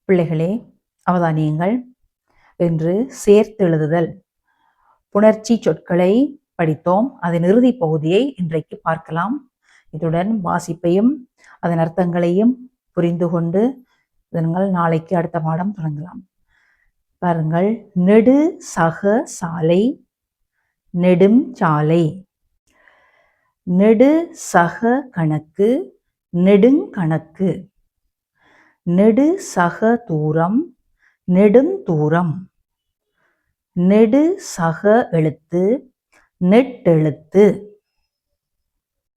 பிள்ளைகளே, அவதானியங்கள். என்று சேர்த்தெழுதுதல் புணர்ச்சி சொற்களை படித்தோம். அதன் இறுதி பகுதியை இன்றைக்கு பார்க்கலாம். இதுடன் வாசிப்பையும் அதன் அர்த்தங்களையும் புரிந்து கொண்டு இதனால் நாளைக்கு அடுத்த பாடம் தொடங்கலாம். பாருங்கள். நெடு சக சாலை, நெடும் சாலை. நெடு சக கணக்கு, நெடுங்கணக்கு. நெடு சக தூரம், நெடுந்தூரம். நெடு சக எழுத்து, நெட்டெழுத்து.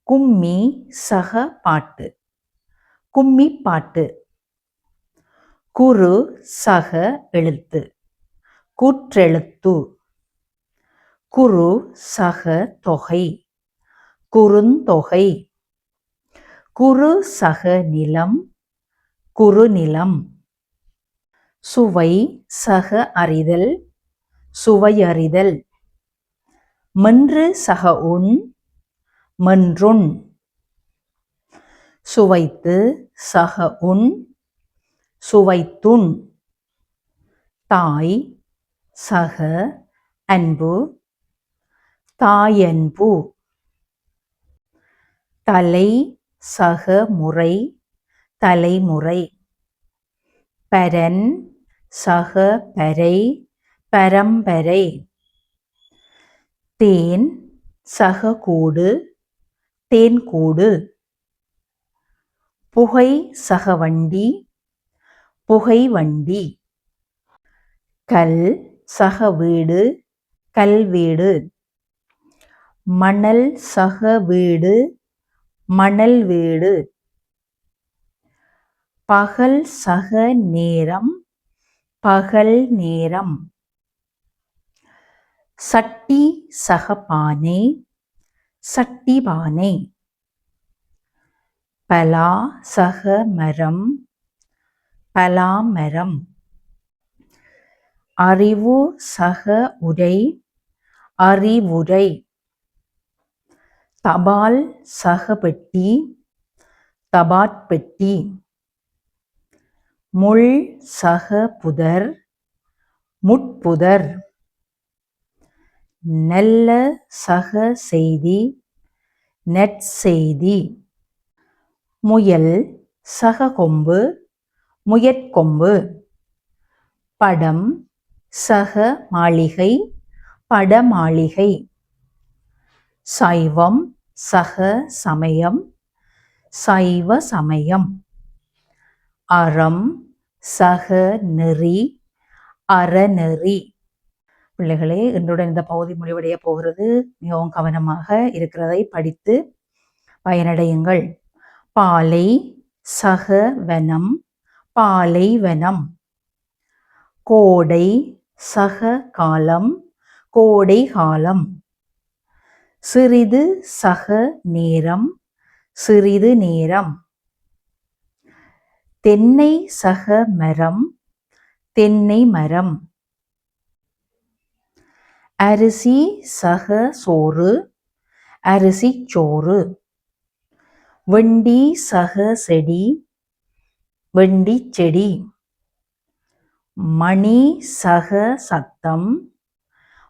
கும்மி சக பாட்டு, கும்மி பாட்டு. குறு சக எழுத்து, குற்றெழுத்து. குறு சக தொகை, குறுந்தொகை. குறு சக நிலம், குறுநிலம். சுவை சக அறிதல், சுவையறிதல். மென்று சக உண், மென்றுண். சுவைத்து சக உண், சுவைத்துண். தாய் சக அன்பு, தாயன்பு. தலை சக முறை, தலைமுறை. பரன் சக பறை, பரம்பரை. தேன் சக கூடு, தேன்கூடு. புகை சக வண்டி, புகைவண்டி. கல் சக வீடு, கல்வீடு. மணல் சக வீடு, மணல் வீடு. பகல் சக நேரம், பகல் நேரம். சட்டி சக பானை, சட்டி பானை. பலா சக மரம், பலாமரம். அறிவு சக உரை, அறிவுரை. தபால் சக பெட்டி, தபாற்பெட்டி. முள் சக புதர், முட்புதர். நல்ல சக செய்தி, நற்செய்தி. முயல் சக கொம்பு, முயற்கொம்பு. படம் சக மாளிகை, படமாளிகை. சைவம் சக சமயம், சைவ சமயம். அறம் சக நெறி, அறநெறி. பிள்ளைகளே, இன்றுடன் இந்த பகுதி முடிவடைய போகிறது. மிகவும் கவனமாக இருக்கிறதை படித்து பயனடையுங்கள். பாலை சக வனம், பாலைவனம். கோடை சக காலம், கோடை காலம். சிறிது சக நேரம், சிறிது நேரம். தென்னை சக மரம், தென்னை மரம். அரிசி சக சோறு, அரிசிச்சோறு. வெண்டி சக செடி, வெண்டிச் செடி. மணி சக சத்தம்,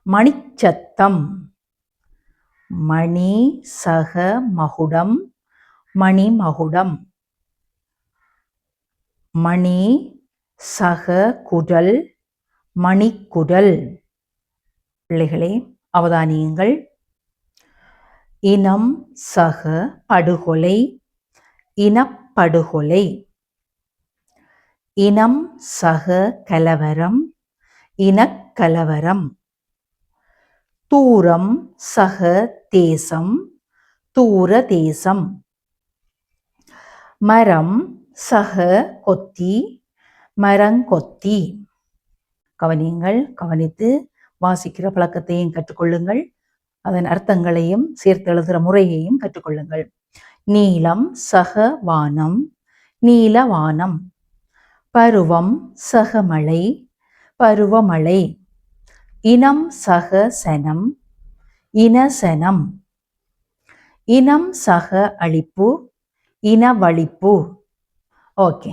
மணிச்சத்தம். மணி சக மகுடம், மணிமகுடம். மணி சக குரல், மணிக்குரல். பிள்ளைகளே, அவதானியுங்கள். இனம் சக படுகொலை, இனப்படுகொலை. இனம் சக கலவரம், இனக்கலவரம். தூரம் சக தேசம், தூர தேசம். மரம் சக கொத்தி, மரங்கொத்தி. கவனியுங்கள். கவனித்து வாசிக்கிற பழக்கத்தையும் கற்றுக்கொள்ளுங்கள். அதன் அர்த்தங்களையும் சேர்த்தெழுதுகிற முறையையும் கற்றுக்கொள்ளுங்கள். நீலம் சக வானம், நீலவானம். பருவம் சக மழை, பருவமழை. இனம் சக சனம், இனசனம். இனம் சக அழிப்பு, இனவழிப்பு. ஓகே.